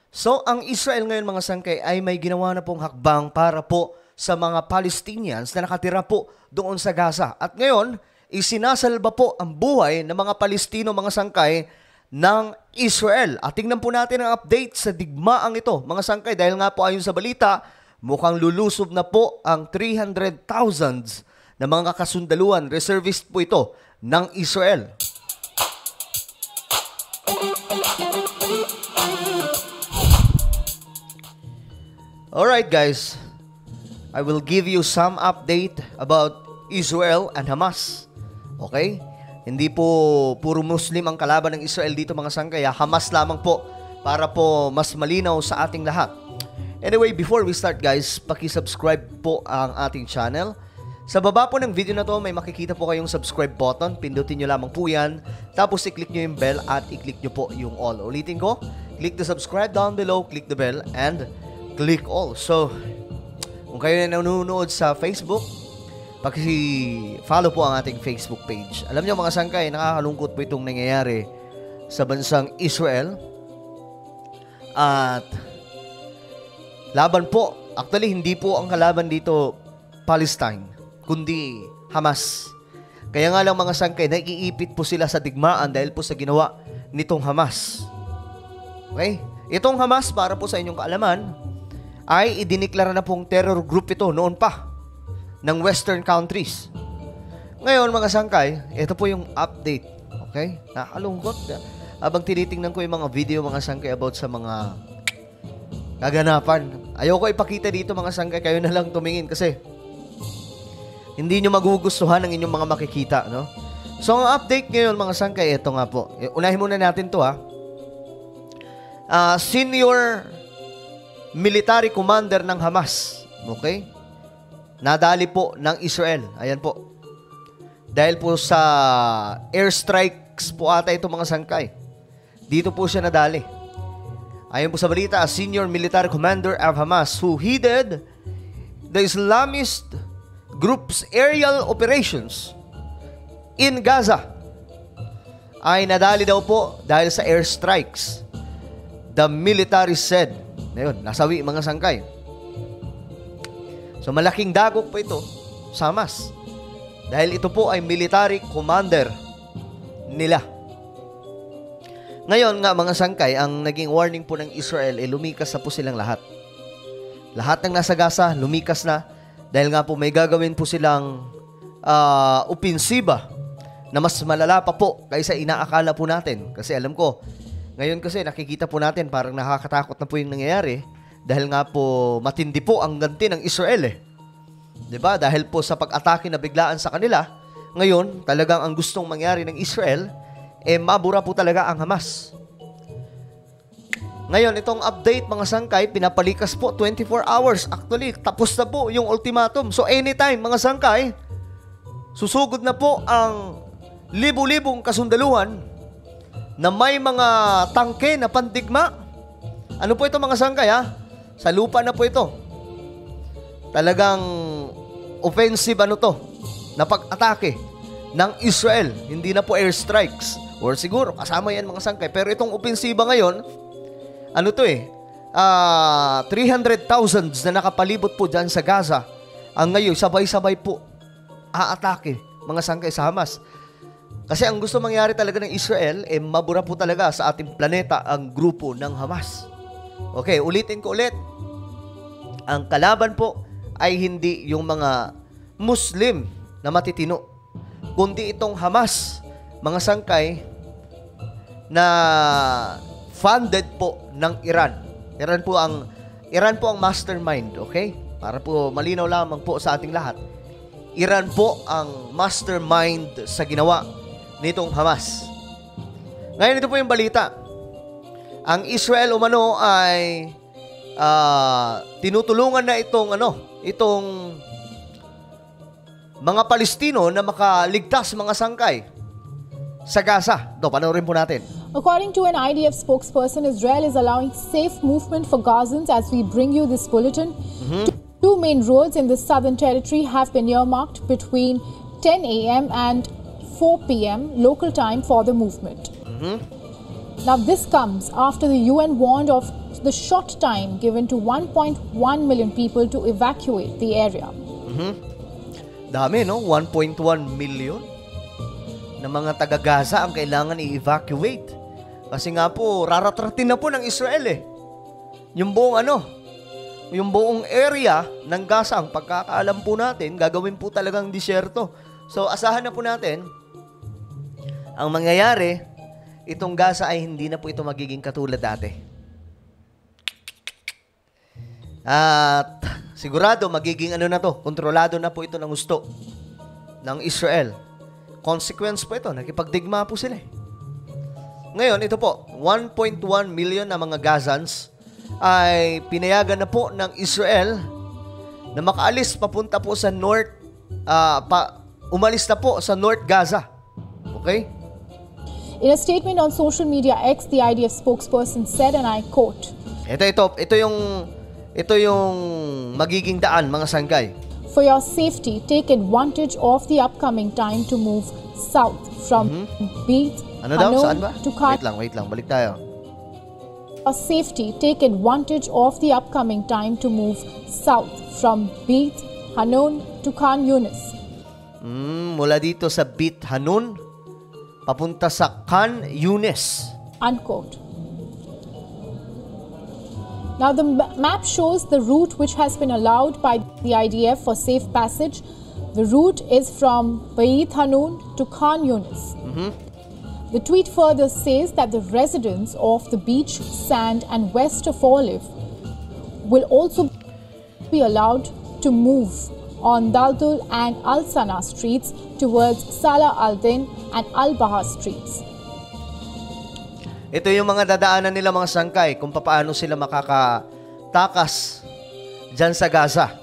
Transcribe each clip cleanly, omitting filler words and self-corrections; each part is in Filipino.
So, ang Israel ngayon mga sangkay ay may ginawa na pong hakbang para po sa mga Palestinians na nakatira po doon sa Gaza. At ngayon, isinasalba po ang buhay ng mga Palestino mga sangkay ng Israel. At tingnan po natin ang update sa digmaang ito mga sangkay dahil nga po ayon sa balita, mukhang lulusob na po ang 300,000 na mga kasundaluhan, reservist po ito ng Israel. Alright guys, I will give you some update about Israel and Hamas. Okay? Hindi po puro Muslim ang kalaban ng Israel dito mga sangkay. Hamas lamang po para po mas malinaw sa ating lahat. Anyway, before we start guys, paki-subscribe po ang ating channel. Sa baba po ng video na to, may makikita po kayong subscribe button. Pindutin nyo lamang po yan. Tapos i-click nyo yung bell at i-click nyo po yung all. Ulitin ko, click the subscribe down below, click the bell, and click all. So, kung kayo na nanonood sa Facebook, paki-follow po ang ating Facebook page. Alam nyo mga sangkay, nakakalungkot po itong nangyayari sa bansang Israel. At laban po, actually hindi po ang kalaban dito Palestine, kundi Hamas. Kaya nga lang mga sangkay, naiipit po sila sa digmaan dahil po sa ginawa nitong Hamas. Okay? Itong Hamas, para po sa inyong kaalaman, ay idiniklara na pong terror group ito noon pa ng Western countries. Ngayon mga sangkay, ito po yung update. Okay? Nakakalungkot. Habang tinitingnan ko yung mga video mga sangkay about sa mga kaganapan. Ayoko ipakita dito mga sangkay, kayo na lang tumingin kasi hindi nyo magugustuhan ang inyong mga makikita, no? So ang update ngayon mga sangkay, ito nga po. Unahin muna natin to senior military commander ng Hamas. Okay? Nadali po ng Israel. Ayan po. Dahil po sa airstrikes po ata ito mga sangkay. Dito po siya nadali. Ayon po sa balita, a senior military commander of Hamas who headed the Islamist group's aerial operations in Gaza ay nadali daw po dahil sa airstrikes. The military said. Ngayon, nasawi mga sangkay. So malaking dagok po ito sa Hamas. Dahil ito po ay military commander nila. Ngayon nga mga sangkay, ang naging warning po ng Israel ay lumikas na po silang lahat. Lahat ng nasa Gaza, lumikas na. Dahil nga po may gagawin po silang opensiba na mas malala pa po kaysa inaakala po natin. Kasi alam ko, ngayon kasi nakikita po natin parang nakakatakot na po yung nangyayari dahil nga po matindi po ang ganti ng Israel eh. 'Di ba? Dahil po sa pag-atake na biglaan sa kanila, ngayon talagang ang gustong mangyari ng Israel mabura po talaga ang Hamas. Ngayon itong update mga sangkay, pinapalikas po 24 hours. Actually, tapos na po yung ultimatum. So anytime mga sangkay, susugod na po ang libu-libong kasundaluhan na may mga tangke na pandigma. Ano po ito mga sangkay Sa lupa na po ito. Talagang offensive na pag-atake ng Israel. Hindi na po airstrikes. Or siguro kasama yan mga sangkay. Pero itong ofensiba ngayon, 300,000 na nakapalibot po dyan sa Gaza. Ang ngayon, sabay-sabay po aatake mga sangkay sa Hamas. Kasi ang gusto mangyari talaga ng Israel, mabura po talaga sa ating planeta ang grupo ng Hamas. Okay, ulitin ko ulit. Ang kalaban po ay hindi yung mga Muslim na matitino, kundi itong Hamas, mga sangkay, na funded po ng Iran. Iran po ang mastermind, okay? Para po malinaw lamang po sa ating lahat. Iran po ang mastermind sa ginawa nitong Hamas. Ngayon ito po yung balita. Ang Israel umano ay tinutulungan na itong mga Palestino na makaligtas mga sangkay sa Gaza. Panoorin po natin. According to an IDF spokesperson, Israel is allowing safe movement for Gazans. As we bring you this bulletin, two main roads in the southern territory have been earmarked between 10 a.m. and 4 p.m. local time for the movement. Now this comes after the UN warned of the short time given to 1.1 million people to evacuate the area. Dami, no? 1.1 million na mga taga-Gaza ang kailangan i-evacuate. Kasi nga po, raratratin na po ng Israel Yung buong area ng Gaza, ang pagkakaalam po natin, gagawin po talagang disyerto. So, asahan na po natin, ang mangyayari, itong Gaza ay hindi na po ito magiging katulad dati. At sigurado, magiging kontrolado na po ito ng gusto ng Israel. Consequence po ito, nakipagdigma po sila. Ngayon, ito po, 1.1 million na mga Gazans ay pinayagan na po ng Israel na makaalis papunta po sa umalis na po sa North Gaza. Okay? In a statement on social media X, the IDF spokesperson said, and I quote, Ito yung magiging daan, mga sanggay. "For your safety, take advantage of the upcoming time to move south from Beit Saan ba? to Khan." Wait lang, balik tayo. For safety, take advantage of the upcoming time to move south from Beit Hanun to Khan Yunis. Mula dito sa Beit Hanun, papunta sa Khan Yunis. Unquote. Now, the map shows the route which has been allowed by the IDF for safe passage. The route is from Beit Hanun to Khan Yunis. The tweet further says that the residents of the beach, sand, and west of Olive will also be allowed to move on Daldul and Al Sana streets towards Salah al-Din and Al-Baha streets. Ito yung mga dadaanan nila, mga sangkay, kung paano sila makakatakas dyan sa Gaza.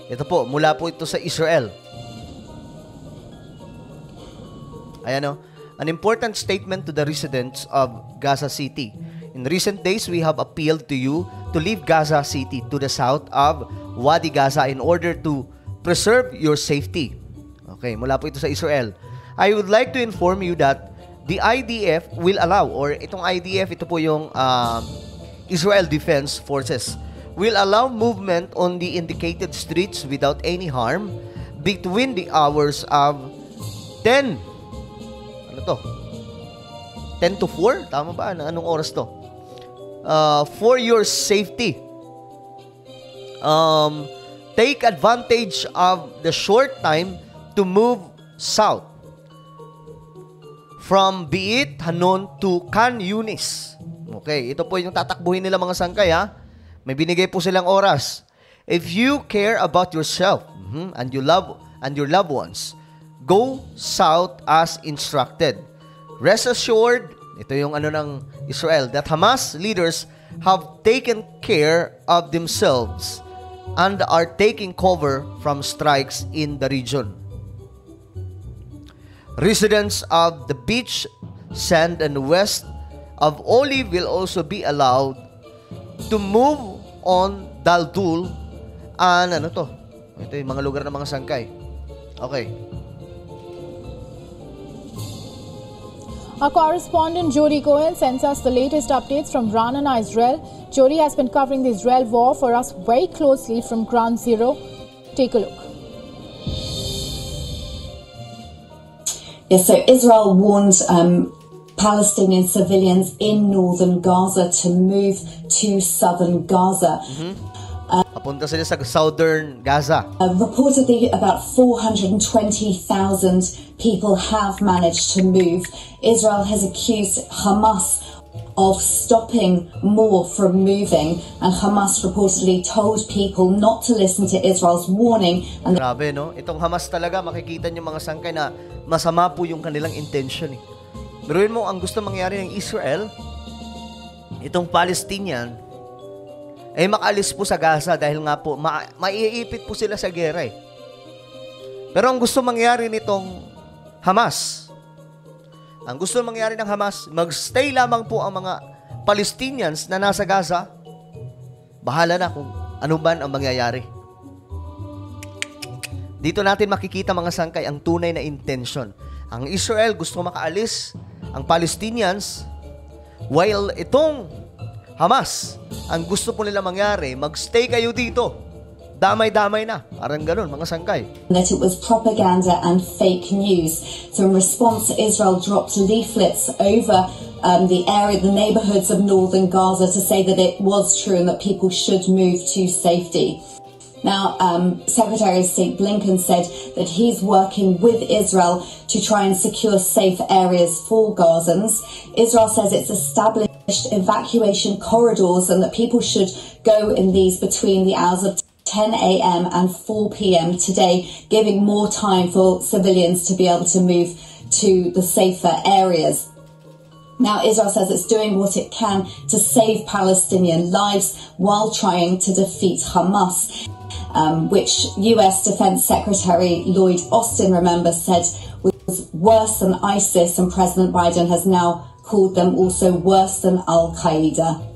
Ito po, mula po ito sa Israel. Ayan an important statement to the residents of Gaza City. In recent days, we have appealed to you to leave Gaza City to the south of Wadi Gaza in order to preserve your safety. Okay, mula po ito sa Israel. I would like to inform you that the IDF will allow, or itong IDF, ito po yung Israel Defense Forces, will allow movement on the indicated streets without any harm between the hours of 10 to 4? Tama ba? Anong oras to? For your safety. Take advantage of the short time to move south from Beit Hanun to Khan Yunis. Okay, ito po yung tatakbuhin nila, mga sangkay, May binigay po silang oras. If you care about yourself and your loved ones, go south as instructed. Rest assured, ito yung ng Israel, that Hamas leaders have taken care of themselves and are taking cover from strikes in the region. Residents of the beach, sand, and west of Olive will also be allowed to move on Daldul and ito yung mga lugar ng mga sangkay. Okay. Our correspondent Jody Cohen sends us the latest updates from Ra'anana, Israel. Jody has been covering the Israel war for us very closely from Ground Zero. Take a look. Yes, so Israel warned Palestinian civilians in northern Gaza to move to southern Gaza. Papunta sila sa southern Gaza. Reportedly, about 420,000 people have managed to move. Israel has accused Hamas of stopping more from moving, and Hamas reportedly told people not to listen to Israel's warning. And grabe, no? Itong Hamas talaga, makikita niyo, mga sangkay, na masama po yung kanilang intention. Biruin mo, ang gusto mangyari ng Israel, itong Palestinian, ay makaalis po sa Gaza dahil nga po, maiipit po sila sa gera. Pero ang gusto mangyari nitong Hamas, ang gusto mangyari ng Hamas, magstay lamang po ang mga Palestinians na nasa Gaza, bahala na kung ano ba ang mangyayari. Dito natin makikita, mga sangkay, ang tunay na intention. Ang Israel gusto makaalis, ang Palestinians, while itong Hamas. Ang gusto po nila mangyari, magstay kayo dito. Damay-damay na. Parang ganun, mga sangkay. That it was propaganda and fake news. So in response, Israel dropped leaflets over the neighborhoods of northern Gaza to say that it was true and that people should move to safety. Now, Secretary of State Blinken said that he's working with Israel to try and secure safe areas for Gazans. Israel says it's established evacuation corridors and that people should go in these between the hours of 10 a.m. and 4 p.m. today, giving more time for civilians to be able to move to the safer areas. Now, Israel says it's doing what it can to save Palestinian lives while trying to defeat Hamas, which US Defense Secretary Lloyd Austin, remember, said was worse than ISIS, and President Biden has now called them also worse than Al-Qaeda.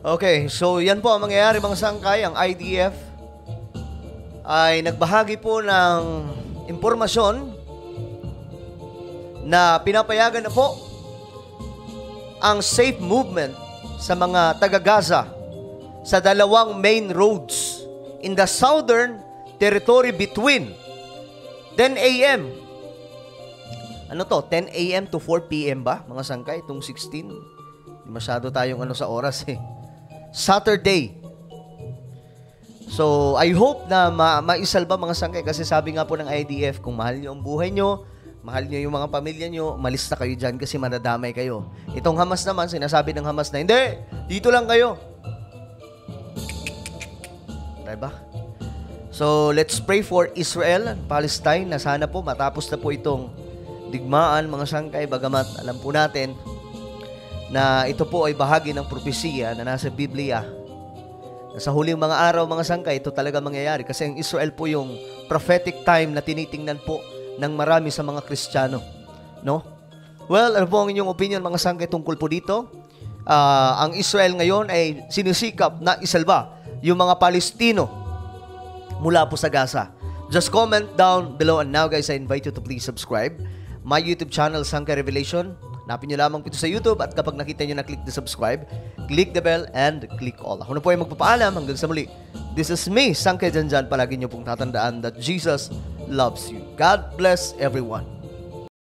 Okay, so yan po ang mangyayari mga sangkay. Ang IDF ay nagbahagi po ng impormasyon na pinapayagan na po ang safe movement sa mga taga-Gaza sa dalawang main roads in the southern territory between 10 a.m. Ano to? 10 a.m. to 4 p.m. ba? Mga sangkay, itong 16. Hindi masyado tayong sa oras eh. Saturday. So, I hope na maisalba mga sangkay kasi sabi nga po ng IDF, kung mahal nyo ang buhay nyo, mahal nyo yung mga pamilya nyo, malis na kayo dyan kasi madadamay kayo. Itong Hamas naman, sinasabi ng Hamas na, hindi, dito lang kayo. Diba? So, let's pray for Israel and Palestine na sana po matapos na po itong digmaan mga sangkay, bagamat alam po natin na ito po ay bahagi ng propesiya na nasa Biblia. Sa huling mga araw, mga sangkay, ito talaga mangyayari. Kasi ang Israel po yung prophetic time na tinitingnan po ng marami sa mga Kristiyano. No? Well, ano po ang inyong opinion, mga sangkay, tungkol po dito? Ang Israel ngayon ay sinisikap na isalba yung mga Palestino mula po sa Gaza. Just comment down below. And now, guys, I invite you to please subscribe my YouTube channel, Sangkay Revelation. Hanapin nyo lamang ito sa YouTube at kapag nakita nyo na click the subscribe, click the bell and click all. Ako na po ay magpapaalam hanggang sa muli. This is me, Sangkay Janjan. Palagi nyo pong tatandaan that Jesus loves you. God bless everyone.